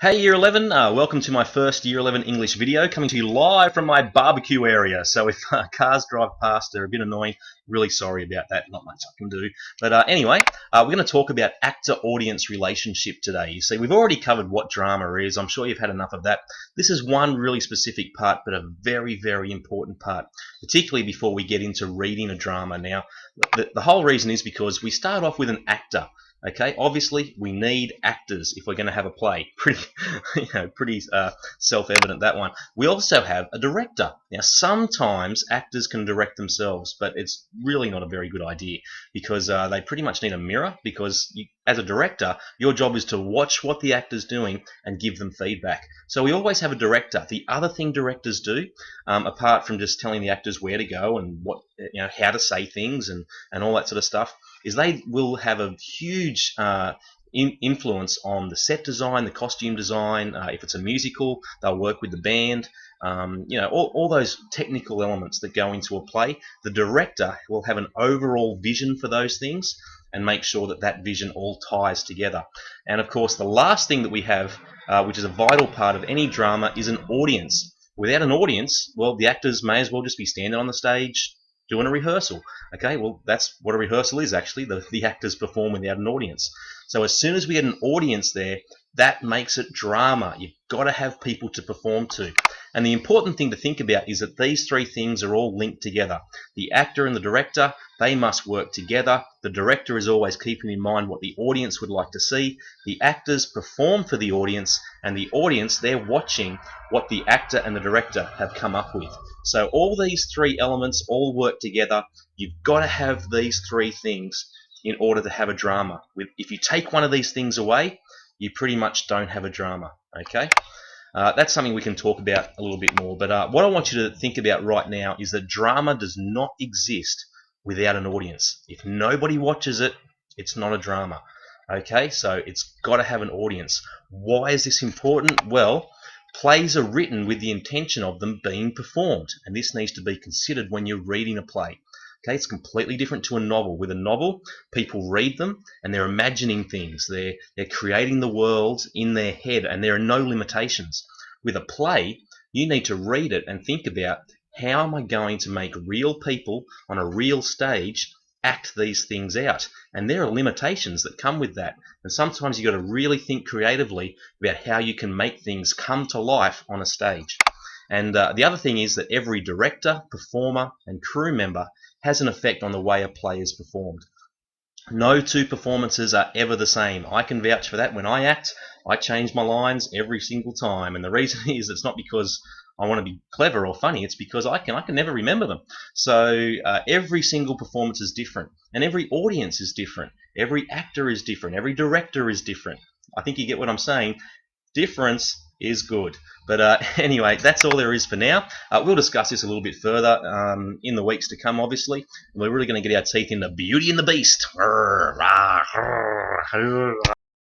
Hey Year 11, welcome to my first Year 11 English video, coming to you live from my barbecue area. So if cars drive past, they're a bit annoying. Really sorry about that, not much I can do. But anyway, we're going to talk about actor-audience relationship today. You see, we've already covered what drama is. I'm sure you've had enough of that. This is one really specific part, but a very, very important part, particularly before we get into reading a drama. Now, the whole reason is because we start off with an actor. Okay, obviously we need actors if we're going to have a play. Pretty self-evident, that one. We also have a director. Now, sometimes actors can direct themselves, but it's really not a very good idea because they pretty much need a mirror. Because as a director, your job is to watch what the actor's doing and give them feedback. So we always have a director. The other thing directors do, apart from just telling the actors where to go and how to say things and all that sort of stuff, is they will have a huge influence on the set design, the costume design. If it's a musical, they'll work with the band. All those technical elements that go into a play. The director will have an overall vision for those things and make sure that that vision all ties together. And of course, the last thing that we have, which is a vital part of any drama, is an audience. Without an audience, well, the actors may as well just be standing on the stage doing a rehearsal. Okay, well, that's what a rehearsal is, actually. The actors perform without an audience. So as soon as we get an audience there, that makes it drama. You've got to have people to perform to. And the important thing to think about is that these three things are all linked together. The actor and the director, they must work together. The director is always keeping in mind what the audience would like to see. The actors perform for the audience, and the audience, they're watching what the actor and the director have come up with. So all these three elements all work together. You've got to have these three things in order to have a drama. If you take one of these things away, you pretty much don't have a drama. Okay? That's something we can talk about a little bit more. But what I want you to think about right now is that drama does not exist without an audience. If nobody watches it, it's not a drama. Okay? So it's got to have an audience. Why is this important? Well, plays are written with the intention of them being performed, and this needs to be considered when you're reading a play. Okay, it's completely different to a novel. With a novel, people read them and they're imagining things. They're creating the world in their head, and there are no limitations. With a play, you need to read it and think about, how am I going to make real people on a real stage act these things out? And there are limitations that come with that. And sometimes you've got to really think creatively about how you can make things come to life on a stage. And the other thing is that every director, performer, and crew member has an effect on the way a play is performed. No two performances are ever the same. I can vouch for that. When I act, I change my lines every single time. And the reason is, it's not because I want to be clever or funny. It's because I can never remember them. So every single performance is different, and every audience is different. Every actor is different. Every director is different. I think you get what I'm saying. Difference is good. But anyway, that's all there is for now. We'll discuss this a little bit further in the weeks to come, obviously. We're really going to get our teeth into Beauty and the Beast.